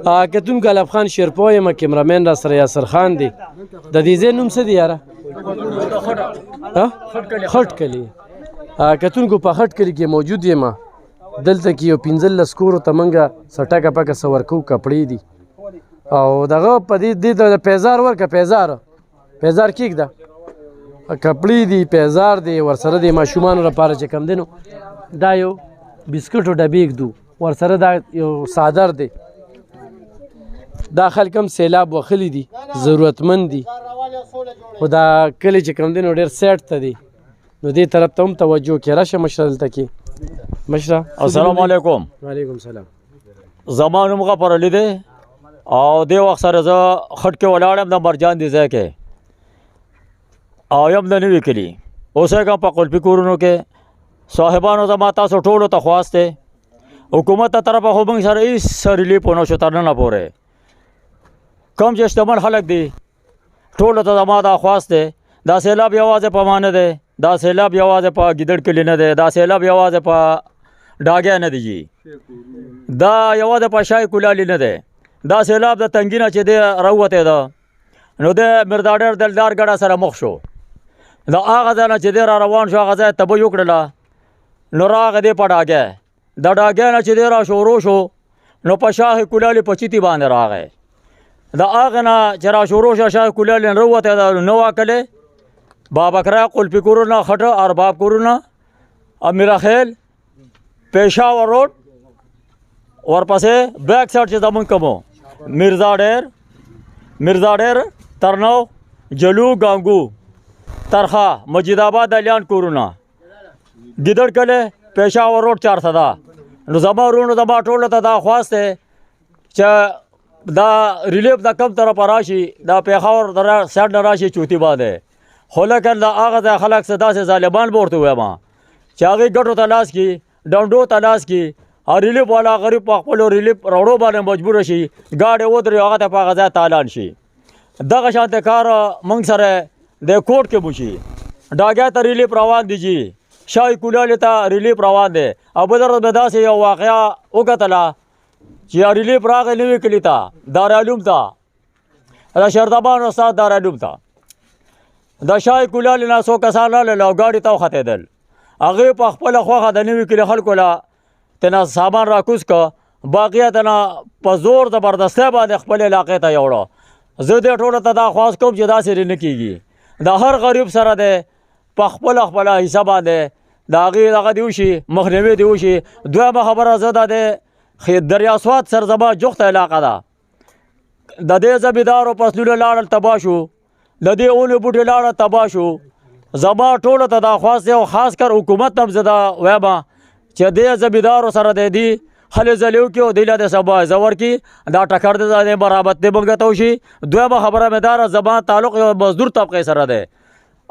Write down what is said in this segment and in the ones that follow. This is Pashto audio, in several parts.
کتونکو الف خان شیرپو یم کیمرامین را سره یاسر خان دی د دې ځای نوم څه دی یاره خټ کلی کتونکو په خټ کلی کې موجود یم دلته کې یو 15 کورو ته موږ سټکه پکه څه ورکوو کپړې دي او دغه په دې ته پیزار ورکه پیزار کېږده کپړې دي پیزار دی ورسره د ماشومانو لپاره چې کم دی نو دا یو بسکټو ډبې ږدو ورسره دا یو څادر دی دا خلک هم سیلاب وخلی دي ضرورتمند دي خو دا کلی چې کم دی نو ډېر سیټ ته دی نو دې طرف ته هم توجه کې راشه مشره دلته کې مشره السلام علیکم. وعلیکم سلام. زما نوم غفر علي دی او دې وخت سره زه خټ کې ولاړ یم د مرجان دې ځای کې او یم د نوي کلي اوسېږم په قلفي کورونو کې. صاحبانو زما تاسو ټولو ته خواست دی حکومت ته طرفه خو موږ سره هېڅ ریلیف ونه شو تر ننه پورې. کوم چې شتمن خلک دي ټولو ته زما دا خواست دی دا سیلاب یوازې په ما نه دی دا سیلاب یوازې په ګیدړ کلي نه دی دا سیلاب یوازې په ډاګیا نه دی جي دا یوازې په شای کولالي نه دی دا سیلاب د تنګي نه چې دی راووتی ده نو د مرداډر دلدار ګډه سره مخ شو د هغه ځای نه چې دی را روان شو هغه ځای تبه یې وکړله نو راغی دی په ډاګی د ډاګی نه چې دی را شروع شو نو په شاه کولالي په چیتي باندې راغی د هغې نه چې را شروع شو شاه کولالي نه راووتی ده نو واکلی بابکرا قلفي کورونه خټه ارباب کورونه امیرخیل پېښور روډ ورپسې بیک سایډ چې زمونږ کوم میرزا ډېر ترنو جلو ګانګو ترخه مجید آباد الیان کورونه ګیدړ کلی پېښور روډ 400 نو زما ورونو زما ټولو ته دا خواست دی چې دا ریلیف د کم طرفه راشي دا پېښور سایډ نه راشي چوتي باندې خو لیکن د هغه ځای خلک څه داسې ظالمان به ورته ووایم چې هغې ګټو ته لاس کړي ډنډو ته لاس کړي او ریلیف والا غریب په خپلو ریلیف راوړو باندې مجبوره شي ګاډې ودرې هغه ته په هغه ځای تالان شي. دغه شانته کار موږ سره د کوټ کې وشي ډاګیا ته ریلیف روان دي جي شای کولالي ته ریلیف روان دی او بله ورځ مې داسې یو واقعه وکتله چې ریلیف راغی نوي کلي ته دارالعلوم ته د شردبان استاد دارالعلوم ته د شای کولالي نه څو کسان راغلل او ګاډي ته وختېدل هغې په خپله خوښه د نوي کلي خلکو له تېنه سامان راکوز که باقیه تېنه په زور زبردستۍ باندې خپل علاقې ته یوړه. زه دې ټولو ته دا خواست کوم چې داسې نه کېږي د هر غریب سره دی په خپله حصه باندې د هغې دغه دې وشي مخنیوي دې وشي. دویمه خبره زه دا د دریاسواد سرزما جغته علاقه ده د دې زمیندارو فصلونه لاړل تباه شو د دې اونې بوټي لاړه تباه شو. زما ټولو ته دا خواست دی او خاص کر حکومت ته هم زه دا وایم چې دې زمیندارو سره دی دي هلې ځلې وکړي او دوی له دې څه معاوضه ورکړي دا ټکر دی د برابر دی موږ ته وشي. دویمه خبره مې دا زما تعلق یو مزدور طبقې سره دی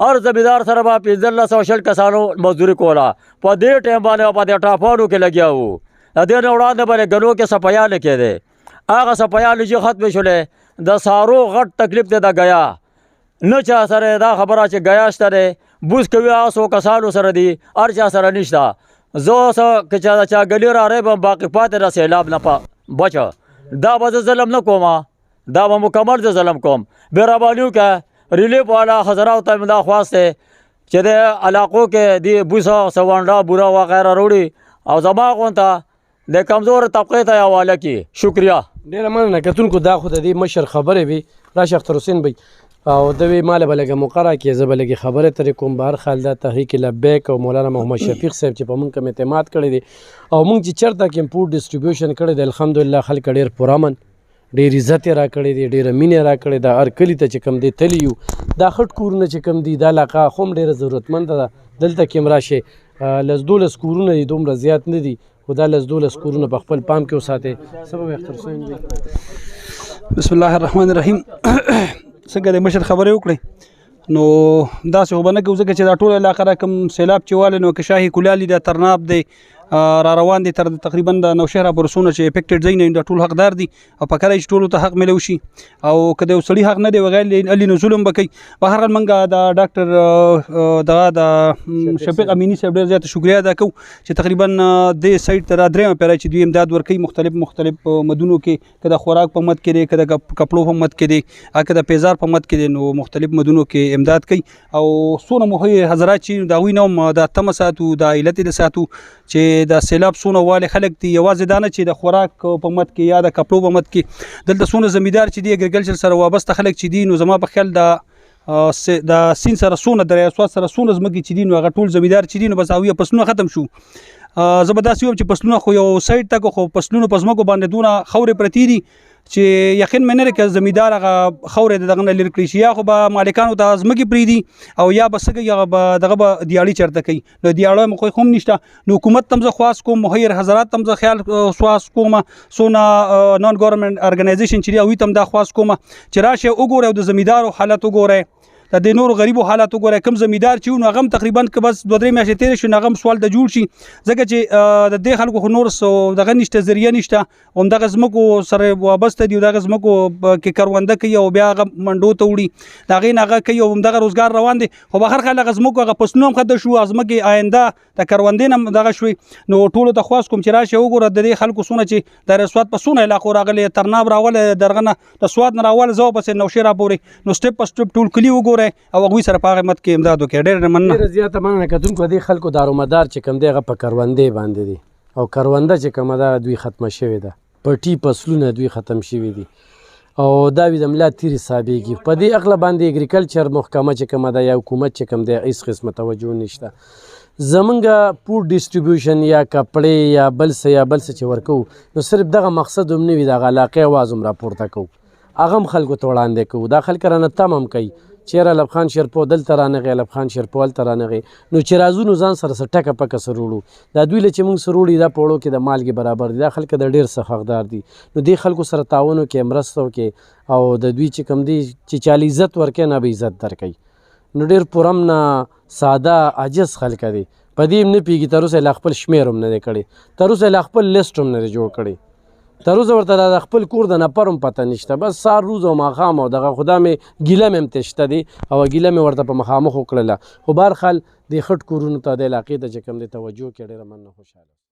هر زمیندار سره به 1500 کسانو مزدوري کوله په دې ټایم باندې په دې ټاپانو کې لګیا وو د دې نه وړاندې باندې ګنو کې سپیانې کېدی هغه سپیانې چې ختمې شولې د سارو غټ تکلیف دی د گیا نه چا سره دا خبره چې گیا شته دی بوس کوي هغه 100 کسانو سره دي هر چا سره نشته. زه څه که چا ګلي رارې به باقي پاتې را سیلاب نه بچه دا به زه ظلم نه کوم دا به مکمل زه ظلم کوم. مهرباني وکړه ریلیف والا حضراتو ته مې دا خواست دی چې د علاقو کې د بوسه سوانډا بوره وغیره راوړي او زما غونته د کمزور طبقې ته یې حواله کړي. شکریه ډېره مننه. کتونکو دا خو د دې مشر خبرې وي راشه اختر حسین بھائی او د وی مال به لګه مقرره کې زه به لګي خبره ترې کوم بهر خال دا تحریک لبیک او مولانا محمد شفیق صاحب چې په مونږ کوم اعتماد کړی دی او مونږ چې چرته کې امپورټ ډسټریبیوشن کړی دی الحمدلله خلک ډېر پرامن ډېر عزت یې را کړی دی ډېره مینه را کړې ده هر کلي ته چې کوم دی تلي یو دا خټ کورونه چې کوم دي دا علاقه خو هم ډېره ضرورتمنده ده دلته کې هم راشئ 10 کورونه دي دومره زیات نه دي خو دا 10 کورونه په خپل پام کې وساتئ. سبب اختر حسین دی بسم الله الرحمن الرحیم څنګه د مشر خبرې وکړې نو داسې خو به نه کوو ځکه چې دا ټوله علاقه را کوم سیلاب چې والی نو که شاهي کولالي ده ترناب دی را روان دي تر تقریبا د نوشهره پورې څونه چې افیکټډ ځای نه دا ټول حقدار دي او په کله چې ټولو ته حق ملو شي او که د یو سړي حق نه دی وغیر علي نو ظلم به کوي. په هر حال موږ د ډاکټر دغه د شفیق امیني صاحب ډېر زیاته شکریا ادا کوو چې تقریبا د سایټ ته را درېیمه پیره چې دوی امداد ورکوي مختلف مدونو کې که د خوراک په مد کې دی که د کپړو په مد کې دی که د پیزار په مد کې دی نو مختلف مدونو کې امداد کوي او څونه مو حضرات چې د هغوی نه هم د تمه ساتو د علت یې ساتو چې د سیلاب څونه والي خلک دي یوازې دا نه چې د خوراک په مد کې یا د کپړو په مد کې دلته څونه زمیندار چې دي اګریکلچر سره وابسته خلک چې دي نو زما په خیال د سیند سره څونه دریا اسواد سره څونه ځمکې چې دي نو هغه ټول زمیندار چې دي نو بس هغوی فصلونه ختم شو. زه به داسې ویم چې فصلونه خو یو سایډ ته خو فصلونو په ځمکو باندې دونه خاورې پرتې دي چې یقین مې نه لري که زمیندار هغه خاورې د دغه نه لرې کړي شي یا خو به مالکانو ته ځمکې پرېږدي او یا به څه کوي هغه به دغه به دیاړي چېرته کوي نو دیاړه مو خو هم نشته نو حکومت ته هم زه خواست کوم مهیر حضرات ته هم زه خیال خواست کوم څونه نان ګورنمنټ ارګنایزیشن چې دي هغوی ته هم دا خواست کوم چې راشئ وګورئ او د زمیندارو حالت وګورئ د نورو غریبو حالات وګورئ کوم زمیندار چې نو هغه هم تقریبا که بس 2-3 میاشتې تېرې شي نو هغه هم سوال ته جوړ شي ځکه چې د دې خلکو خو نور دغه نشته ذریعه نشته همدغه ځمکو سره وابسته دي او دغه ځمکو کې کرونده کوي او بیا هغه منډو ته وړي د هغې نه هغه کوي او همدغه روزګار روان دی خو به هر خل هغه ځمکو هغه فصلونه هم ختم شو ځمکې آینده د کروندې نه دغه شوې نو ټولو ته خواست کوم چې راشئ وګوره د دې خلکو څونه چې د سواد په څونه علاقو راغلي ترناب راوله درغه نه د سواد نه راوله زه پسې نوشهره پورې نو سټپ په سټپ ټول کلي وګورئ او هغوی سره په هغه مت کې امداد وکړي. ډېر مننه. ډېره زیاته مننه کتونکو دې خلکو دارومدار چې کوم دی هغه په کروندې باندې دي او کرونده چې کومه ده دوی ختمه شوې ده پټي فصلونه دوی ختم شوي دي او دا وي د ملا تیرې حسابېږي په دې عقله باندې اګریکلچر محکمه چې کومه ده یا حکومت چې کوم دی هېڅ قسمه توجه نشته. زمونږ فوډ ډسټریبیوشن یا کپړې یا بل څه چې ورکوو نو صرف دغه مقصد هم نه وي دغه علاقې اواز هم راپورته کوو هغه هم خلکو ته وړاندې کوو دا خلک رانه تم هم کوي چیرې علب خان شیرپو دلته رانغی علب خان شیرپو هلته رانغی نو چې راځو نو ځان سره څه ټکه پکه سره وړو دا دوی له چې موږ سره وړي دا په وړو کې د مالګې برابر دي دا خلک د ډېر څه حقدار دي نو دې خلکو سره تعاون وکړئ مرسته وکړئ او د دوی چې کوم دي چې چاله عزت ورکوي نه به عزت درکوي نو ډېر پرامنه ساده عاجز خلک دي په دې هم نه پوهېږي تر اوسه یې لا خپل شمېر هم نه دی کړی تر اوسه یې لا خپل لیسټ هم نه دی جوړ کړی تر اوسه ورته د خپل کور د نفر هم پته نشته بس سهار روز او ماښام او دغه خدا مې ګیله مې هم ته شته دی او ګیله مې ورته په مخامخ وکړله خو بهرحال دې خټ کورونو ته د علاقې ته چې کوم دی توجه کړې ډېره مننه خوشحاله